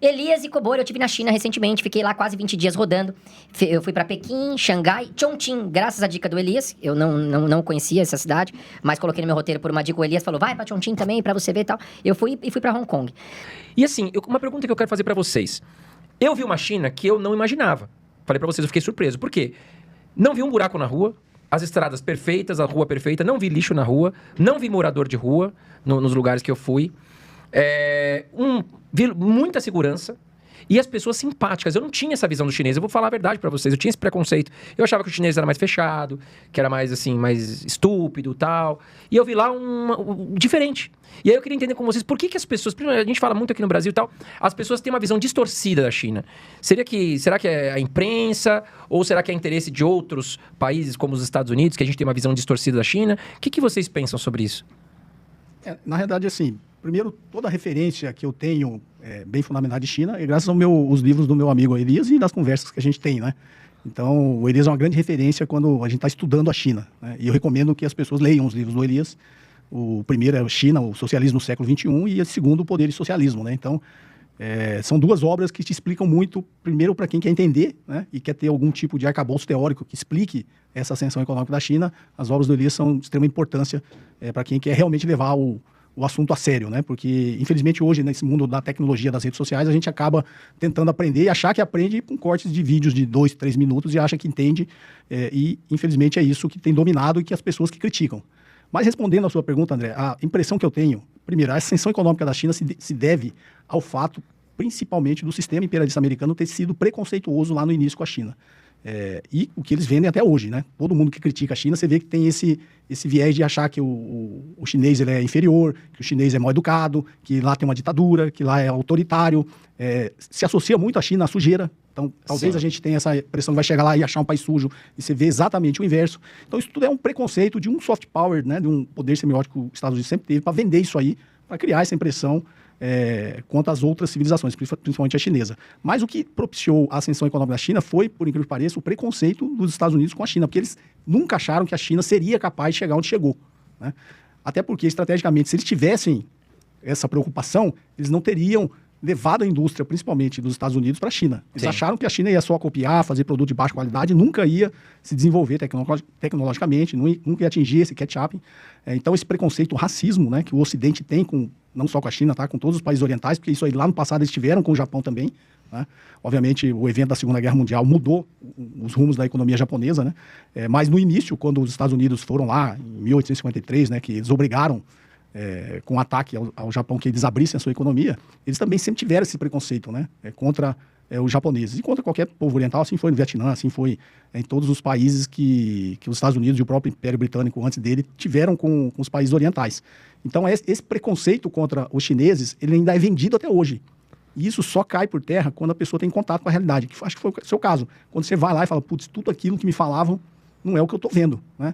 Elias e Kobori, eu estive na China recentemente, fiquei lá quase 20 dias rodando. Eu fui para Pequim, Xangai, Chongqing, graças à dica do Elias. Eu não conhecia essa cidade, mas coloquei no meu roteiro por uma dica. O Elias falou, vai para Chongqing também, para você ver e tal. Eu fui e fui para Hong Kong. E assim, uma pergunta que eu quero fazer para vocês. Eu vi uma China que eu não imaginava. Falei para vocês, eu fiquei surpreso. Por quê? Não vi um buraco na rua, as estradas perfeitas, a rua perfeita, não vi lixo na rua, não vi morador de rua nos lugares que eu fui. Vi muita segurança e as pessoas simpáticas. Eu não tinha essa visão do chinês, eu vou falar a verdade pra vocês, eu tinha esse preconceito. Eu achava que o chinês era mais fechado, que era mais assim, mais estúpido e tal. E eu vi lá diferente. E aí eu queria entender com vocês, por que as pessoas, primeiro, a gente fala muito aqui no Brasil e tal, as pessoas têm uma visão distorcida da China. Será que é a imprensa ou será que é interesse de outros países como os Estados Unidos, que a gente tem uma visão distorcida da China? O que vocês pensam sobre isso? Na realidade, assim, primeiro, toda a referência que eu tenho bem fundamentada de China é graças aos livros do meu amigo Elias e das conversas que a gente tem, né? Então, o Elias é uma grande referência quando a gente está estudando a China, né? E eu recomendo que as pessoas leiam os livros do Elias. O primeiro é China, o Socialismo no Século XXI, e o segundo, o Poder e Socialismo, né? Então, são duas obras que te explicam muito, primeiro, para quem quer entender, né? E quer ter algum tipo de arcabouço teórico que explique essa ascensão econômica da China. As obras do Elias são de extrema importância para quem quer realmente levar o assunto a sério, né? Porque, infelizmente, hoje, nesse mundo da tecnologia, das redes sociais, a gente acaba tentando aprender e achar que aprende com cortes de vídeos de 2, 3 minutos e acha que entende. E, infelizmente, é isso que tem dominado e que as pessoas que criticam. Mas, respondendo à sua pergunta, André, a impressão que eu tenho, primeiro, a ascensão econômica da China se deve ao fato, principalmente, do sistema imperialista americano ter sido preconceituoso lá no início com a China. E o que eles vendem até hoje, né? Todo mundo que critica a China, você vê que tem esse viés de achar que o chinês ele é inferior, que o chinês é mal educado, que lá tem uma ditadura, que lá é autoritário. Se associa muito a China à sujeira. Então, talvez a gente tenha essa impressão que vai chegar lá e achar um país sujo, e você vê exatamente o inverso. Então, isso tudo é um preconceito de um soft power, né? De um poder semiótico que os Estados Unidos sempre teve para vender isso aí, para criar essa impressão quanto às outras civilizações, principalmente a chinesa. Mas o que propiciou a ascensão econômica da China foi, por incrível que pareça, o preconceito dos Estados Unidos com a China, porque eles nunca acharam que a China seria capaz de chegar onde chegou, né? Até porque, estrategicamente, se eles tivessem essa preocupação, eles não teriam levado a indústria, principalmente dos Estados Unidos, para a China. Eles acharam que a China ia só copiar, fazer produto de baixa qualidade, nunca ia se desenvolver tecnologicamente, nunca ia atingir esse catch-up. Então, esse preconceito, o racismo, né, que o Ocidente tem não só com a China, tá, com todos os países orientais, porque isso aí lá no passado eles tiveram com o Japão também, né? Obviamente, o evento da Segunda Guerra Mundial mudou os rumos da economia japonesa, né? Mas no início, quando os Estados Unidos foram lá, em 1853, né, que eles obrigaram com um ataque ao Japão que eles abrissem a sua economia, eles também sempre tiveram esse preconceito, né? Contra os japoneses e contra qualquer povo oriental. Assim foi no Vietnã, assim foi em todos os países que os Estados Unidos e o próprio Império Britânico antes dele tiveram com os países orientais. Então, esse preconceito contra os chineses, ele ainda é vendido até hoje. E isso só cai por terra quando a pessoa tem contato com a realidade, que acho que foi o seu caso. Quando você vai lá e fala, putz, tudo aquilo que me falavam não é o que eu estou vendo, né?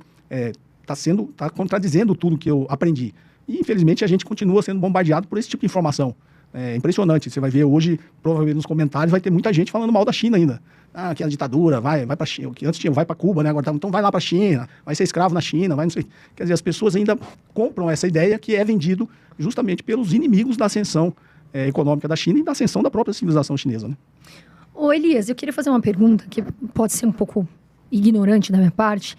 Tá contradizendo tudo que eu aprendi. E, infelizmente, a gente continua sendo bombardeado por esse tipo de informação. É impressionante. Você vai ver hoje, provavelmente nos comentários, vai ter muita gente falando mal da China ainda. Que é a ditadura, vai para China. Que antes tinha, vai para Cuba, né? Agora então vai lá para a China, vai ser escravo na China, vai não sei. Quer dizer, as pessoas ainda compram essa ideia que é vendido justamente pelos inimigos da ascensão econômica da China e da ascensão da própria civilização chinesa, né? Ô, Elias, eu queria fazer uma pergunta que pode ser um pouco ignorante da minha parte.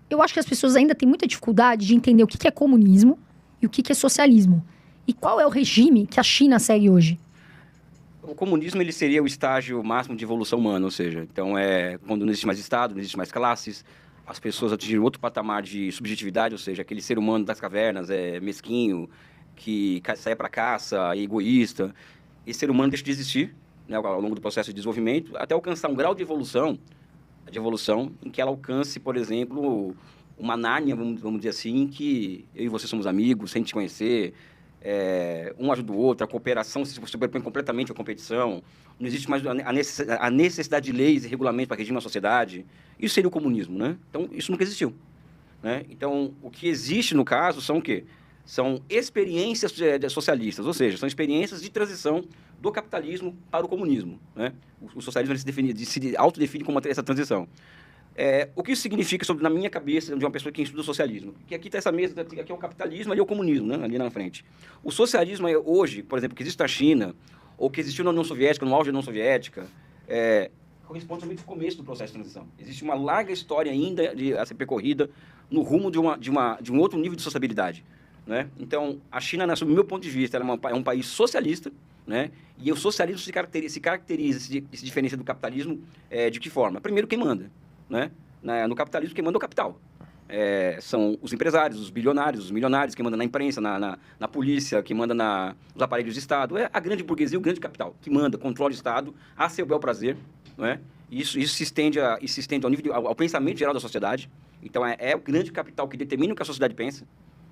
Eu acho que as pessoas ainda têm muita dificuldade de entender o que é comunismo e o que é socialismo. E qual é o regime que a China segue hoje? O comunismo ele seria o estágio máximo de evolução humana, ou seja, então quando não existe mais Estado, não existe mais classes, as pessoas atingiram outro patamar de subjetividade, ou seja, aquele ser humano das cavernas mesquinho, que sai para caça, é egoísta. Esse ser humano deixa de existir, né, ao longo do processo de desenvolvimento, até alcançar um grau de evolução em que ela alcance, por exemplo, uma Nárnia, vamos dizer assim, que eu e você somos amigos, sem te conhecer, um ajuda o outro, a cooperação se sobrepõe completamente à competição, não existe mais a necessidade de leis e regulamentos para regir uma sociedade. Isso seria o comunismo, né? Então, isso nunca existiu, né? Então, o que existe, no caso, são o quê? São experiências socialistas, ou seja, são experiências de transição do capitalismo para o comunismo, né? O socialismo ele se autodefine como essa transição. O que isso significa na minha cabeça de uma pessoa que estuda o socialismo? Que aqui está essa mesa, aqui é o capitalismo, ali é o comunismo, né? Ali na frente. O socialismo hoje, por exemplo, que existe na China, ou que existiu na União Soviética, no auge da União Soviética, corresponde somente ao começo do processo de transição. Existe uma larga história ainda a ser percorrida no rumo de um outro nível de sociabilidade, né? Então, a China, sob o meu ponto de vista, ela é um país socialista, né? E o socialismo se caracteriza, se diferencia do capitalismo de que forma? Primeiro, quem manda, né? No capitalismo, quem manda é o capital. São os empresários, os bilionários, os milionários, quem manda na imprensa, na polícia, quem manda nos aparelhos de Estado. É a grande burguesia, o grande capital, que manda, controla o Estado a seu bel prazer, não é? Isso se estende ao nível ao pensamento geral da sociedade. Então, é o grande capital que determina o que a sociedade pensa,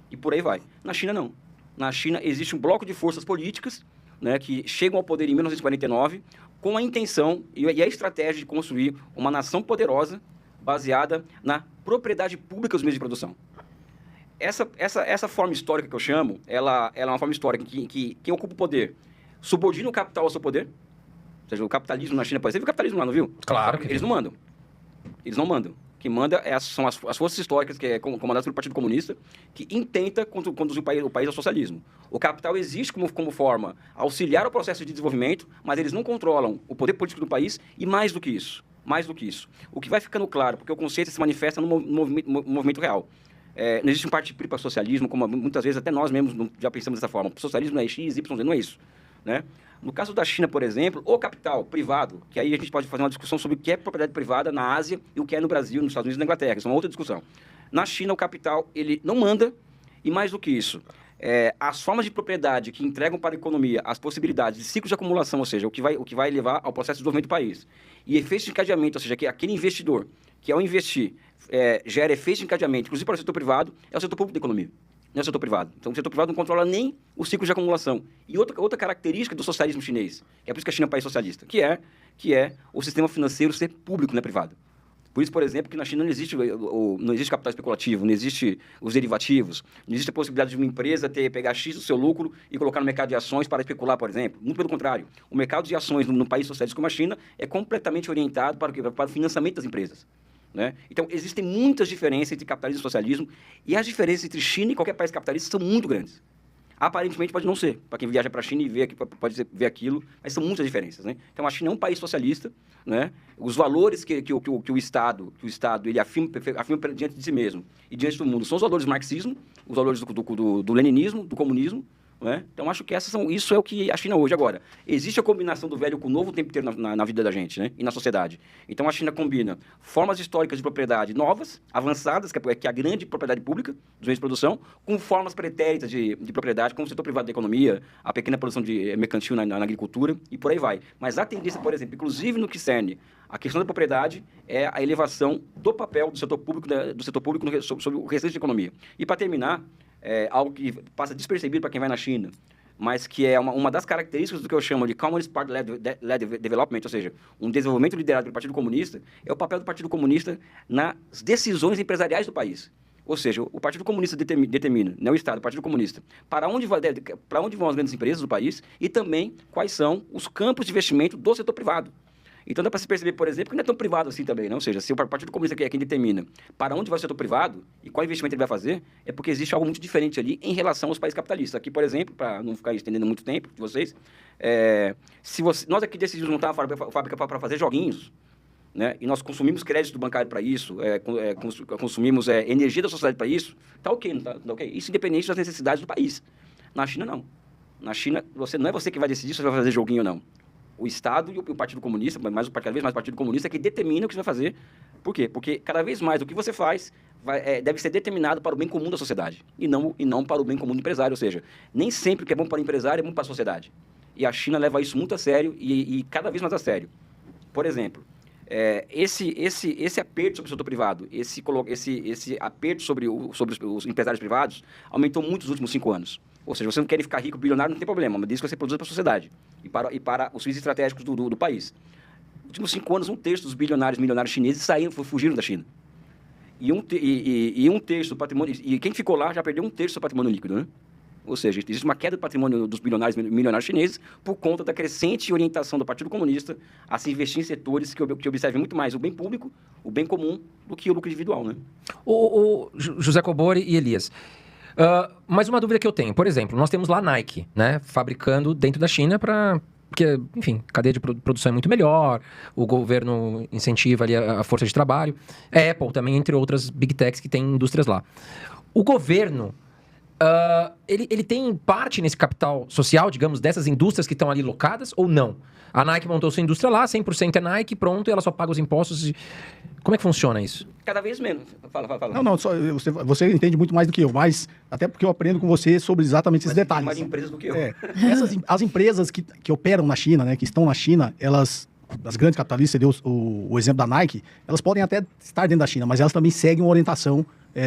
e por aí vai. Na China, não. Na China, existe um bloco de forças políticas, né, que chegam ao poder em 1949 com a intenção e a estratégia de construir uma nação poderosa baseada na propriedade pública dos meios de produção. Essa forma histórica que eu chamo, ela é uma forma histórica que quem ocupa o poder subordina o capital ao seu poder. Ou seja, o capitalismo na China, por exemplo, o capitalismo lá, não viu? Claro que eles não mandam. Eles não mandam. Quem manda são as forças históricas, que é comandadas pelo Partido Comunista, que intenta conduzir o país ao socialismo. O capital existe como forma auxiliar o processo de desenvolvimento, mas eles não controlam o poder político do país e mais do que isso. O que vai ficando claro, porque o conceito se manifesta no movimento real. Não existe um partido para socialismo, como muitas vezes até nós mesmos já pensamos dessa forma. O socialismo não é X, Y, Z, não é isso, né? No caso da China, por exemplo, o capital privado, que aí a gente pode fazer uma discussão sobre o que é propriedade privada na Ásia e o que é no Brasil, nos Estados Unidos e na Inglaterra. Isso é uma outra discussão. Na China, o capital ele não manda, e mais do que isso, as formas de propriedade que entregam para a economia as possibilidades de ciclos de acumulação, ou seja, o que vai levar ao processo de desenvolvimento do país, e efeitos de encadeamento, ou seja, que aquele investidor que ao investir gera efeitos de encadeamento, inclusive para o setor privado, é o setor público da economia. Não é o setor privado. Então, o setor privado não controla nem o ciclo de acumulação. E outra característica do socialismo chinês, que é por isso que a China é um país socialista, que é o sistema financeiro ser público, não é privado. Por isso, por exemplo, que na China não existe capital especulativo, não existe os derivativos, não existe a possibilidade de uma empresa pegar X do seu lucro e colocar no mercado de ações para especular, por exemplo. Muito pelo contrário. O mercado de ações no país socialista como a China é completamente orientado para o financiamento das empresas, né? Então, existem muitas diferenças entre capitalismo e socialismo, e as diferenças entre China e qualquer país capitalista são muito grandes. Aparentemente pode não ser, para quem viaja para a China e vê aqui, pode ver aquilo, mas são muitas diferenças, né? Então, a China é um país socialista, né? Os valores que o Estado ele afirma diante de si mesmo e diante do mundo são os valores do marxismo, os valores do leninismo, do comunismo, né? Então, acho que isso é o que a China hoje. Agora, existe a combinação do velho com o novo o tempo inteiro na vida da gente, né? E na sociedade. Então, a China combina formas históricas de propriedade novas, avançadas, que é a grande propriedade pública dos meios de produção, com formas pretéritas de propriedade, como o setor privado da economia, a pequena produção de mercantil na agricultura e por aí vai. Mas a tendência, por exemplo, inclusive no que cerne a questão da propriedade, é a elevação do papel do setor público sobre o restante da economia. E, para terminar, algo que passa despercebido para quem vai na China, mas que é uma das características do que eu chamo de Communist Party-led Development, ou seja, um desenvolvimento liderado pelo Partido Comunista, é o papel do Partido Comunista nas decisões empresariais do país. Ou seja, o Partido Comunista determina, não o Estado, o Partido Comunista, para onde vão as grandes empresas do país e também quais são os campos de investimento do setor privado. Então, dá para se perceber, por exemplo, que não é tão privado assim também, não? Ou seja, se o Partido Comunista é quem determina para onde vai o setor privado e qual investimento ele vai fazer, é porque existe algo muito diferente ali em relação aos países capitalistas. Aqui, por exemplo, para não ficar estendendo muito tempo de vocês, nós aqui decidimos montar uma fábrica para fazer joguinhos, né? E nós consumimos crédito bancário para isso, consumimos energia da sociedade para isso, tá ok, não tá ok? Isso independente das necessidades do país. Na China, não. Na China, não é você que vai decidir se você vai fazer joguinho ou não. O Estado e o Partido Comunista, cada vez mais o Partido Comunista, é que determina o que você vai fazer. Por quê? Porque cada vez mais o que você faz deve ser determinado para o bem comum da sociedade e não para o bem comum do empresário. Ou seja, nem sempre o que é bom para o empresário é bom para a sociedade. E a China leva isso muito a sério e cada vez mais a sério. Por exemplo, esse aperto sobre o setor privado, esse aperto sobre os empresários privados aumentou muito nos últimos 5 anos. Ou seja, você não quer ficar rico, bilionário, não tem problema, mas desde que você produza para a sociedade e para os fins estratégicos do país. Nos últimos 5 anos, 1/3 dos milionários chineses fugiram da China. E 1/3 do patrimônio... E quem ficou lá já perdeu 1/3 do seu patrimônio líquido, né? Ou seja, existe uma queda do patrimônio dos milionários chineses por conta da crescente orientação do Partido Comunista a se investir em setores que observem muito mais o bem público, o bem comum, do que o lucro individual, né? O José Cobori e Elias, mais uma dúvida que eu tenho. Por exemplo, nós temos lá a Nike, né? Fabricando dentro da China porque, enfim, a cadeia de produção é muito melhor, o governo incentiva ali a força de trabalho. A Apple também, entre outras big techs que tem indústrias lá. O governo, ele tem parte nesse capital social, digamos, dessas indústrias que estão ali locadas ou não? A Nike montou sua indústria lá, 100% é Nike, pronto, e ela só paga os impostos. Como é que funciona isso? Cada vez menos. Fala. Não, só, você entende muito mais do que eu, mas até porque eu aprendo com você sobre exatamente esses detalhes. Mais empresas do que eu. As empresas que operam na China, né, que estão na China, elas, as grandes capitalistas, você deu o exemplo da Nike, elas podem até estar dentro da China, mas elas também seguem uma orientação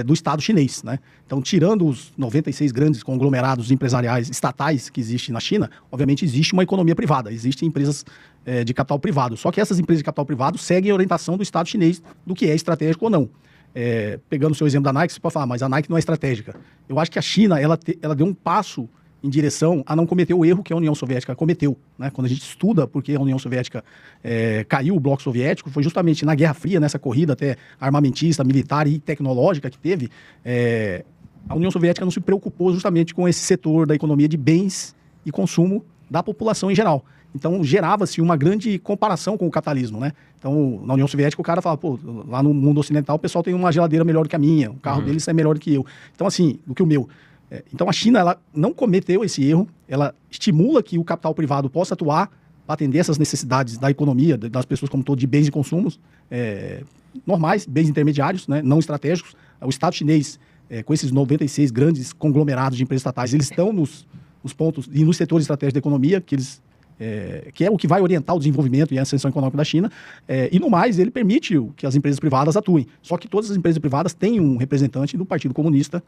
do Estado chinês, né? Então, tirando os 96 grandes conglomerados empresariais estatais que existem na China, obviamente existe uma economia privada, existem empresas de capital privado. Só que essas empresas de capital privado seguem a orientação do Estado chinês do que é estratégico ou não. Pegando o seu exemplo da Nike, você pode falar, mas a Nike não é estratégica. Eu acho que a China, ela deu um passo em direção a não cometer o erro que a União Soviética cometeu, né? Quando a gente estuda porque a União Soviética caiu, o bloco soviético, foi justamente na Guerra Fria, nessa corrida até armamentista, militar e tecnológica que teve, a União Soviética não se preocupou justamente com esse setor da economia de bens e consumo da população em geral. Então, gerava-se uma grande comparação com o capitalismo, né? Então, na União Soviética, o cara fala, pô, lá no mundo ocidental, o pessoal tem uma geladeira melhor do que a minha, o carro deles é melhor do que eu. Então, assim, do que o meu. Então, a China, ela não cometeu esse erro, ela estimula que o capital privado possa atuar para atender essas necessidades da economia, das pessoas como todo, de bens e consumos normais, bens intermediários, né, não estratégicos. O Estado chinês, com esses 96 grandes conglomerados de empresas estatais, eles estão nos pontos e nos setores estratégicos da economia, que é o que vai orientar o desenvolvimento e a ascensão econômica da China, e no mais ele permite que as empresas privadas atuem. Só que todas as empresas privadas têm um representante do Partido Comunista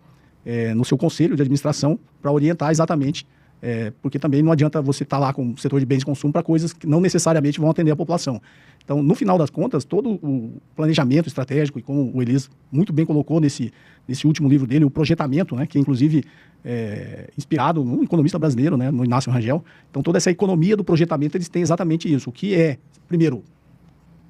no seu conselho de administração para orientar exatamente, porque também não adianta você estar lá com o setor de bens de consumo para coisas que não necessariamente vão atender a população. Então, no final das contas, todo o planejamento estratégico, e como o Elias muito bem colocou nesse último livro dele, o projetamento, né, que é inclusive inspirado no economista brasileiro, né, no Inácio Rangel. Então, toda essa economia do projetamento, eles têm exatamente isso, o que é, primeiro,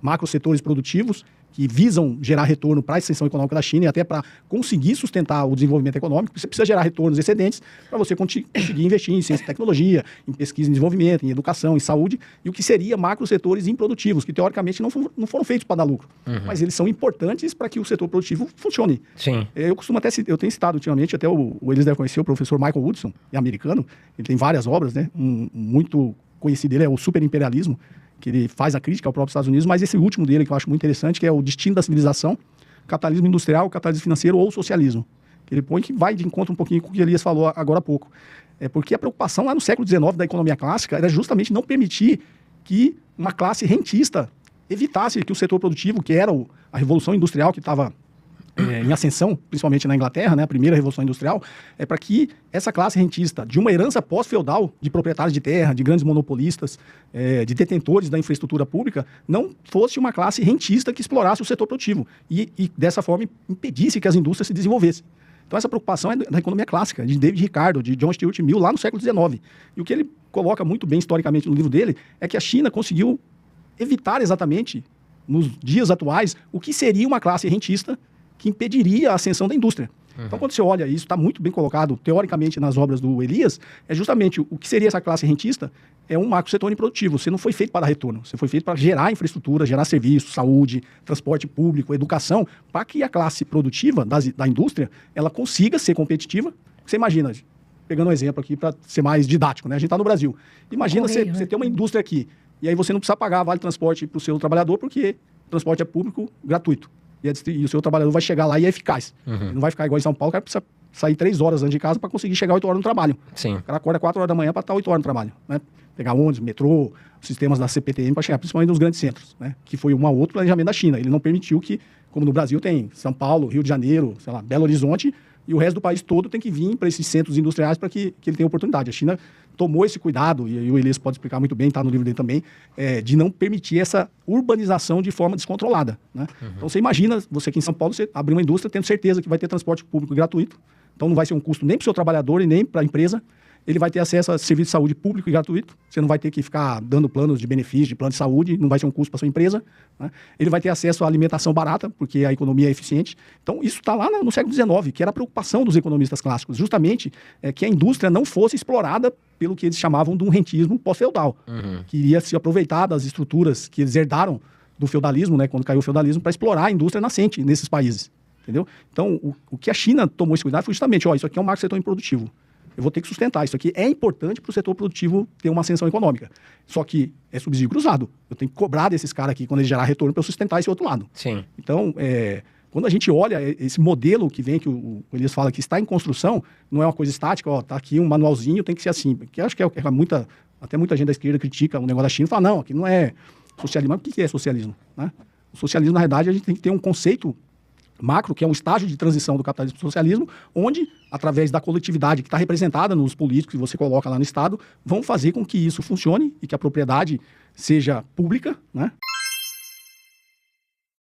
macrosetores produtivos, que visam gerar retorno para a extensão econômica da China e até para conseguir sustentar o desenvolvimento econômico. Você precisa gerar retornos excedentes para você conseguir investir em ciência e tecnologia, em pesquisa e desenvolvimento, em educação, em saúde, e o que seria macrosetores improdutivos, que teoricamente não foram feitos para dar lucro, mas eles são importantes para que o setor produtivo funcione. Sim. Eu costumo eu tenho citado ultimamente, até o Elias deve conhecer, o professor Michael Woodson, é americano, ele tem várias obras, né? Muito conhecido dele é o Superimperialismo, que ele faz a crítica ao próprio Estados Unidos, mas esse último dele que eu acho muito interessante, que é o Destino da Civilização, capitalismo industrial, capitalismo financeiro ou socialismo. Que ele põe que vai de encontro um pouquinho com o que Elias falou agora há pouco. Porque a preocupação lá no século XIX da economia clássica era justamente não permitir que uma classe rentista evitasse que o setor produtivo, que era a revolução industrial que estava em ascensão, principalmente na Inglaterra, né, a primeira revolução industrial, para que essa classe rentista, de uma herança pós-feudal, de proprietários de terra, de grandes monopolistas, de detentores da infraestrutura pública, não fosse uma classe rentista que explorasse o setor produtivo e dessa forma, impedisse que as indústrias se desenvolvessem. Então, essa preocupação é da economia clássica, de David Ricardo, de John Stuart Mill, lá no século XIX. E o que ele coloca muito bem historicamente no livro dele é que a China conseguiu evitar exatamente, nos dias atuais, o que seria uma classe rentista que impediria a ascensão da indústria. Então, quando você olha isso, está muito bem colocado, teoricamente, nas obras do Elias, é justamente o que seria essa classe rentista, é um macrosetor improdutivo. Você não foi feito para dar retorno, você foi feito para gerar infraestrutura, gerar serviços, saúde, transporte público, educação, para que a classe produtiva da indústria, ela consiga ser competitiva. Você imagina, pegando um exemplo aqui para ser mais didático, né? A gente está no Brasil. Imagina você ter uma indústria aqui, e aí você não precisa pagar vale transporte para o seu trabalhador, porque o transporte é público, gratuito. E o seu trabalhador vai chegar lá e é eficaz. Não vai ficar igual em São Paulo, o cara precisa sair 3 horas antes de casa para conseguir chegar 8 horas no trabalho. Sim. O cara acorda 4 horas da manhã para estar 8 horas no trabalho, né? Pegar ônibus, metrô, sistemas da CPTM para chegar, principalmente nos grandes centros, né? Que foi um outro planejamento da China. Ele não permitiu que, como no Brasil tem São Paulo, Rio de Janeiro, sei lá, Belo Horizonte, e o resto do país todo tem que vir para esses centros industriais para que ele tenha oportunidade. A China tomou esse cuidado, e o Elias pode explicar muito bem, está no livro dele também, de não permitir essa urbanização de forma descontrolada, né? Então você imagina, você aqui em São Paulo, você abrir uma indústria tendo certeza que vai ter transporte público gratuito, então não vai ser um custo nem para o seu trabalhador e nem para a empresa, ele vai ter acesso a serviço de saúde público e gratuito. Você não vai ter que ficar dando planos de benefício, de plano de saúde, não vai ser um custo para sua empresa. Né? Ele vai ter acesso à alimentação barata, porque a economia é eficiente. Então, isso está lá no século XIX, que era a preocupação dos economistas clássicos, justamente que a indústria não fosse explorada pelo que eles chamavam de um rentismo pós-feudal, que iria se aproveitar das estruturas que eles herdaram do feudalismo, né, quando caiu o feudalismo, para explorar a indústria nascente nesses países. Entendeu? Então, o que a China tomou esse cuidado foi justamente, isso aqui é um marco setor improdutivo. Eu vou ter que sustentar. Isso aqui é importante para o setor produtivo ter uma ascensão econômica. Só que é subsídio cruzado. Eu tenho que cobrar desses caras aqui quando eles gerar retorno para eu sustentar esse outro lado. Sim. Então, quando a gente olha esse modelo que vem, que o Elias fala que está em construção, não é uma coisa estática, tá aqui um manualzinho, tem que ser assim. Porque acho que até muita gente da esquerda critica o negócio da China e fala, não, aqui não é socialismo. Mas o que é socialismo? Né? O socialismo, na verdade, a gente tem que ter um conceito macro, que é um estágio de transição do capitalismo para o socialismo, onde, através da coletividade que está representada nos políticos que você coloca lá no Estado, vão fazer com que isso funcione e que a propriedade seja pública, né?